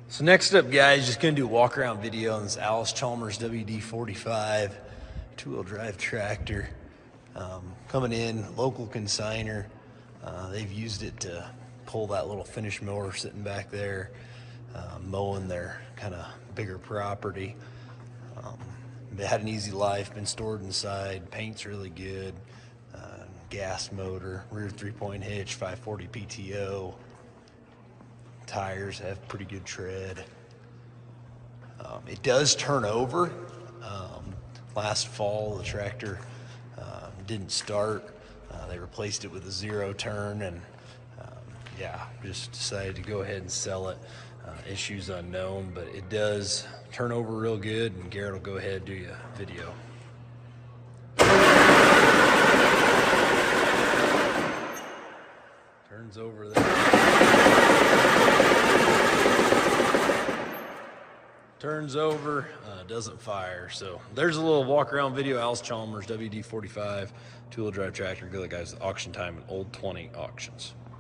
So next up, guys, just gonna do a walk around video on this Allis-Chalmers WD45 two-wheel drive tractor. Coming in, local consignor. They've used it to pull that little finish mower sitting back there, mowing their kind of bigger property. They had an easy life, been stored inside, paint's really good, gas motor, rear 3-point hitch, 540 PTO. Tires have pretty good tread. It does turn over. Last fall, the tractor didn't start. They replaced it with a 0 turn, and yeah, just decided to go ahead and sell it. Issues unknown, but it does turn over real good, and Garrett will go ahead and do you a video. Turns over there. Turns over, doesn't fire. So there's a little walk around video. Allis-Chalmers WD45 two-wheel drive tractor. Good guys, auction time at Old 20 Auctions.